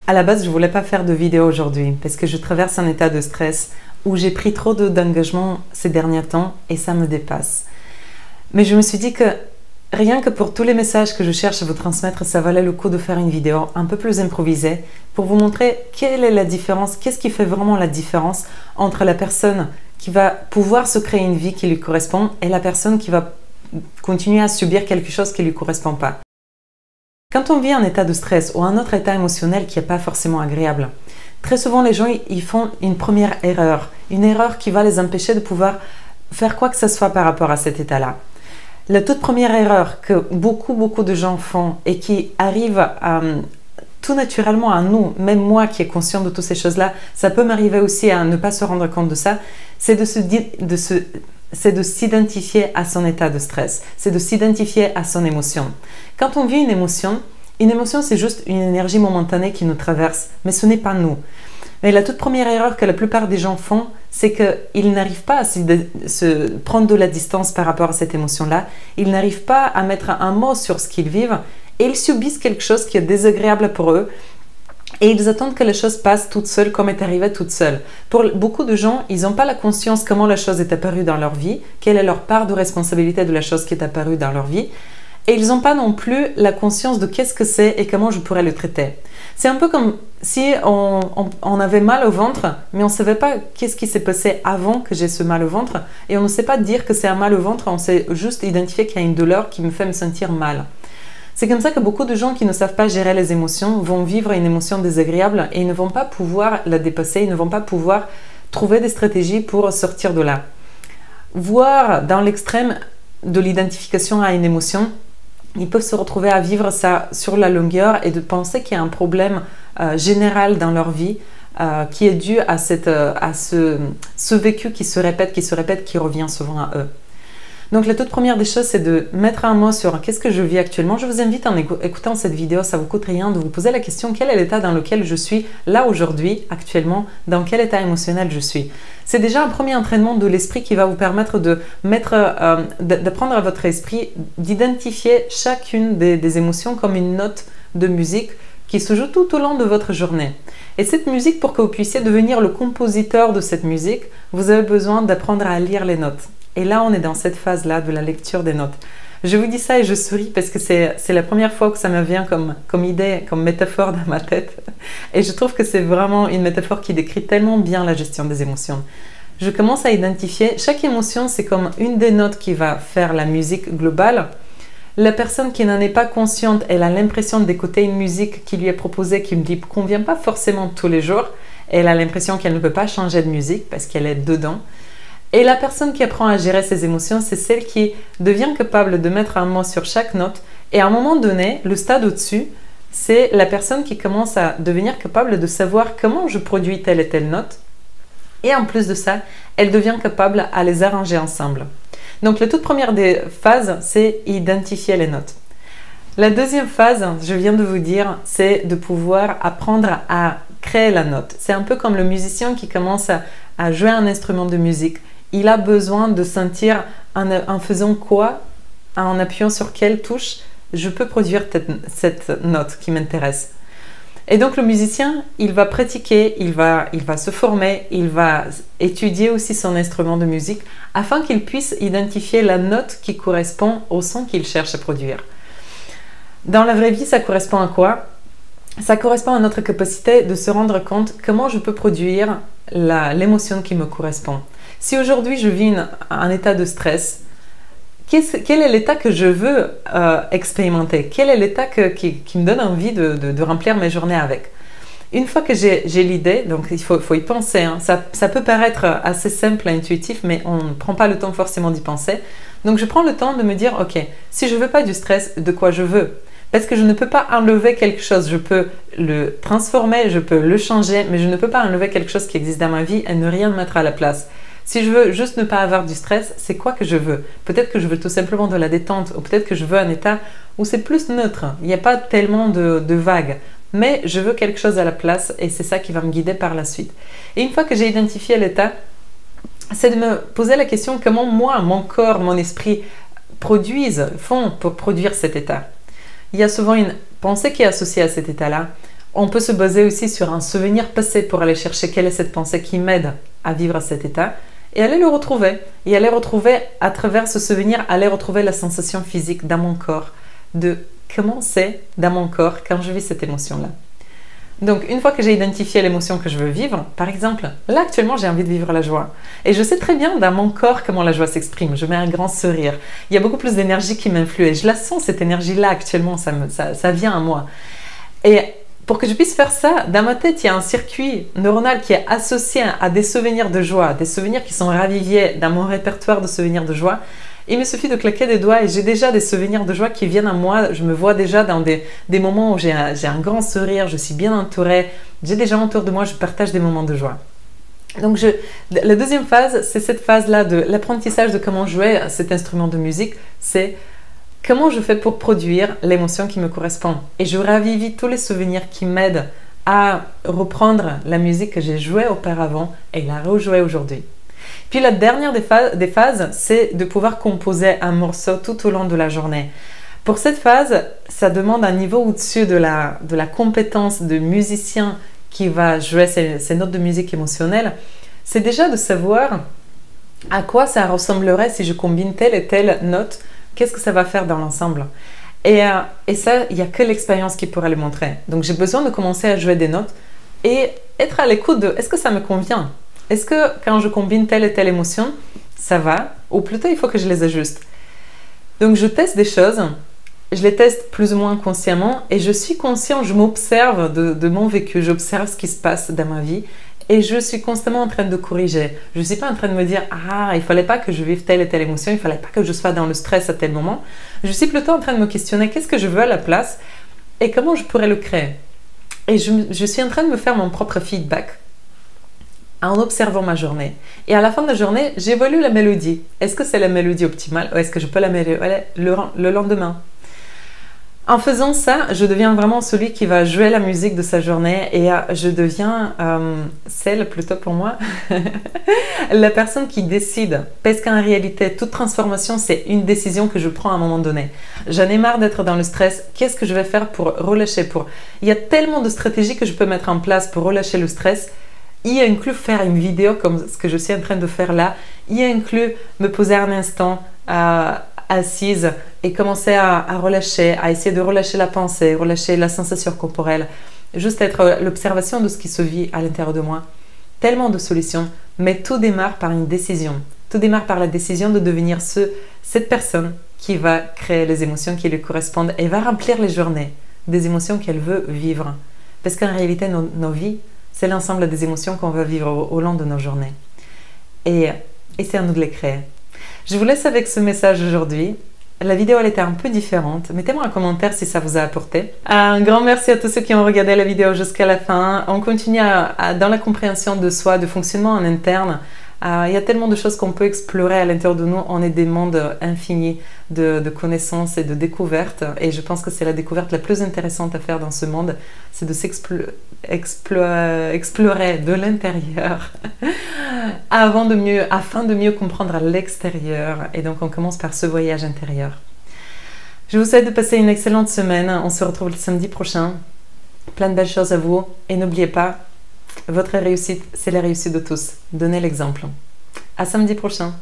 À la base, je voulais pas faire de vidéo aujourd'hui parce que je traverse un état de stress où j'ai pris trop d'engagement ces derniers temps et ça me dépasse. Mais je me suis dit que rien que pour tous les messages que je cherche à vous transmettre, ça valait le coup de faire une vidéo un peu plus improvisée pour vous montrer quelle est la différence, qu'est-ce qui fait vraiment la différence entre la personne qui va pouvoir se créer une vie qui lui correspond et la personne qui va continuer à subir quelque chose qui ne lui correspond pas. Quand on vit un état de stress ou un autre état émotionnel qui n'est pas forcément agréable, très souvent les gens ils font une première erreur, une erreur qui va les empêcher de pouvoir faire quoi que ce soit par rapport à cet état-là. La toute première erreur que beaucoup de gens font et qui arrive tout naturellement à nous, même moi qui est conscient de toutes ces choses-là, ça peut m'arriver aussi à ne pas se rendre compte de ça, c'est de s'identifier à son état de stress, c'est de s'identifier à son émotion. Quand on vit une émotion c'est juste une énergie momentanée qui nous traverse, mais ce n'est pas nous. Mais la toute première erreur que la plupart des gens font, c'est qu'ils n'arrivent pas à se prendre de la distance par rapport à cette émotion-là, ils n'arrivent pas à mettre un mot sur ce qu'ils vivent et ils subissent quelque chose qui est désagréable pour eux. Et ils attendent que les choses passent toutes seules comme est arrivé toute seule. Pour beaucoup de gens, ils n'ont pas la conscience comment la chose est apparue dans leur vie, quelle est leur part de responsabilité de la chose qui est apparue dans leur vie. Et ils n'ont pas non plus la conscience de qu'est-ce que c'est et comment je pourrais le traiter. C'est un peu comme si on avait mal au ventre, mais on ne savait pas qu'est-ce qui s'est passé avant que j'ai ce mal au ventre. Et on ne sait pas dire que c'est un mal au ventre, on sait juste identifier qu'il y a une douleur qui me fait me sentir mal. C'est comme ça que beaucoup de gens qui ne savent pas gérer les émotions vont vivre une émotion désagréable et ils ne vont pas pouvoir la dépasser, ils ne vont pas pouvoir trouver des stratégies pour sortir de là. Voire dans l'extrême de l'identification à une émotion, ils peuvent se retrouver à vivre ça sur la longueur et de penser qu'il y a un problème général dans leur vie qui est dû à ce vécu qui se répète, qui revient souvent à eux. Donc la toute première des choses, c'est de mettre un mot sur qu'est-ce que je vis actuellement. Je vous invite en écoutant cette vidéo, ça ne vous coûte rien, de vous poser la question quel est l'état dans lequel je suis là aujourd'hui, actuellement, dans quel état émotionnel je suis. C'est déjà un premier entraînement de l'esprit qui va vous permettre d'apprendre à votre esprit d'identifier chacune des émotions comme une note de musique qui se joue tout au long de votre journée. Et cette musique, pour que vous puissiez devenir le compositeur de cette musique, vous avez besoin d'apprendre à lire les notes. Et là, on est dans cette phase-là de la lecture des notes. Je vous dis ça et je souris parce que c'est la première fois que ça me vient comme idée, comme métaphore dans ma tête. Et je trouve que c'est vraiment une métaphore qui décrit tellement bien la gestion des émotions. Je commence à identifier, chaque émotion, c'est comme une des notes qui va faire la musique globale. La personne qui n'en est pas consciente, elle a l'impression d'écouter une musique qui lui est proposée, qui ne lui convient pas forcément tous les jours. Elle a l'impression qu'elle ne peut pas changer de musique parce qu'elle est dedans. Et la personne qui apprend à gérer ses émotions, c'est celle qui devient capable de mettre un mot sur chaque note. Et à un moment donné, le stade au-dessus, c'est la personne qui commence à devenir capable de savoir comment je produis telle et telle note. Et en plus de ça, elle devient capable à les arranger ensemble. Donc la toute première des phases, c'est identifier les notes. La deuxième phase, je viens de vous dire, c'est de pouvoir apprendre à créer la note. C'est un peu comme le musicien qui commence à jouer un instrument de musique. Il a besoin de sentir en faisant quoi, en appuyant sur quelle touche, je peux produire cette note qui m'intéresse. Et donc le musicien, il va pratiquer, il va se former, il va étudier aussi son instrument de musique afin qu'il puisse identifier la note qui correspond au son qu'il cherche à produire. Dans la vraie vie, ça correspond à quoi? Ça correspond à notre capacité de se rendre compte comment je peux produire l'émotion qui me correspond. Si aujourd'hui je vis un état de stress, quel est l'état que je veux expérimenter? Quel est l'état qui me donne envie de remplir mes journées avec? Une fois que j'ai l'idée, donc il faut y penser, hein. Ça peut paraître assez simple et intuitif, mais on ne prend pas le temps forcément d'y penser. Donc je prends le temps de me dire, ok, si je ne veux pas du stress, de quoi je veux? Parce que je ne peux pas enlever quelque chose, je peux le transformer, je peux le changer, mais je ne peux pas enlever quelque chose qui existe dans ma vie et ne rien mettre à la place. Si je veux juste ne pas avoir du stress, c'est quoi que je veux? Peut-être que je veux tout simplement de la détente, ou peut-être que je veux un état où c'est plus neutre, il n'y a pas tellement de vagues, mais je veux quelque chose à la place et c'est ça qui va me guider par la suite. Et une fois que j'ai identifié l'état, c'est de me poser la question comment moi, mon corps, mon esprit font pour produire cet état. Il y a souvent une pensée qui est associée à cet état-là. On peut se baser aussi sur un souvenir passé pour aller chercher quelle est cette pensée qui m'aide à vivre cet état et aller le retrouver. Et aller retrouver, à travers ce souvenir, aller retrouver la sensation physique dans mon corps, de comment c'est dans mon corps quand je vis cette émotion-là. Donc, une fois que j'ai identifié l'émotion que je veux vivre, par exemple, là actuellement j'ai envie de vivre la joie. Et je sais très bien dans mon corps comment la joie s'exprime. Je mets un grand sourire. Il y a beaucoup plus d'énergie qui m'influe et je la sens cette énergie-là actuellement, ça vient à moi. Et pour que je puisse faire ça, dans ma tête, il y a un circuit neuronal qui est associé à des souvenirs de joie, des souvenirs qui sont raviviés dans mon répertoire de souvenirs de joie. Il me suffit de claquer des doigts et j'ai déjà des souvenirs de joie qui viennent à moi. Je me vois déjà dans des moments où j'ai un grand sourire, je suis bien entourée, j'ai des gens autour de moi, je partage des moments de joie. Donc la deuxième phase, c'est cette phase-là de l'apprentissage de comment jouer cet instrument de musique. C'est comment je fais pour produire l'émotion qui me correspond. Et je ravivis tous les souvenirs qui m'aident à reprendre la musique que j'ai jouée auparavant et la rejouer aujourd'hui. Puis la dernière des phases, c'est de pouvoir composer un morceau tout au long de la journée. Pour cette phase, ça demande un niveau au-dessus de la compétence de musicien qui va jouer ces notes de musique émotionnelle. C'est déjà de savoir à quoi ça ressemblerait si je combine telle et telle note, qu'est-ce que ça va faire dans l'ensemble. Et ça, il n'y a que l'expérience qui pourra le montrer. Donc j'ai besoin de commencer à jouer des notes et être à l'écoute de est-ce que ça me convient ? Est-ce que quand je combine telle et telle émotion, ça va? Ou plutôt, il faut que je les ajuste. Donc, je teste des choses, je les teste plus ou moins consciemment et je suis conscient, je m'observe de mon vécu, j'observe ce qui se passe dans ma vie et je suis constamment en train de corriger. Je ne suis pas en train de me dire « Ah, il ne fallait pas que je vive telle et telle émotion, il ne fallait pas que je sois dans le stress à tel moment. » Je suis plutôt en train de me questionner qu'est-ce que je veux à la place et comment je pourrais le créer. Et je suis en train de me faire mon propre feedback en observant ma journée. Et à la fin de la journée, j'évalue la mélodie. Est-ce que c'est la mélodie optimale ou est-ce que je peux l'améliorer le lendemain? En faisant ça, je deviens vraiment celui qui va jouer la musique de sa journée et je deviens celle, plutôt pour moi, la personne qui décide. Parce qu'en réalité, toute transformation, c'est une décision que je prends à un moment donné. J'en ai marre d'être dans le stress. Qu'est-ce que je vais faire pour relâcher? Il y a tellement de stratégies que je peux mettre en place pour relâcher le stress. Il inclut faire une vidéo comme ce que je suis en train de faire là. Il inclut me poser un instant assise et commencer à relâcher, à essayer de relâcher la pensée, relâcher la sensation corporelle. Juste être l'observation de ce qui se vit à l'intérieur de moi. Tellement de solutions, mais tout démarre par une décision. Tout démarre par la décision de devenir cette personne qui va créer les émotions qui lui correspondent et va remplir les journées des émotions qu'elle veut vivre. Parce qu'en réalité, nos vies, c'est l'ensemble des émotions qu'on va vivre au long de nos journées. Et c'est à nous de les créer. Je vous laisse avec ce message aujourd'hui. La vidéo, elle était un peu différente. Mettez-moi un commentaire si ça vous a apporté. Un grand merci à tous ceux qui ont regardé la vidéo jusqu'à la fin. On continue dans la compréhension de soi, de fonctionnement en interne. Il y a tellement de choses qu'on peut explorer à l'intérieur de nous. On est des mondes infinis de connaissances et de découvertes. Et je pense que c'est la découverte la plus intéressante à faire dans ce monde. C'est de explorer de l'intérieur afin de mieux comprendre à l'extérieur. Et donc, on commence par ce voyage intérieur. Je vous souhaite de passer une excellente semaine. On se retrouve le samedi prochain. Plein de belles choses à vous. Et n'oubliez pas, votre réussite, c'est la réussite de tous. Donnez l'exemple. À samedi prochain.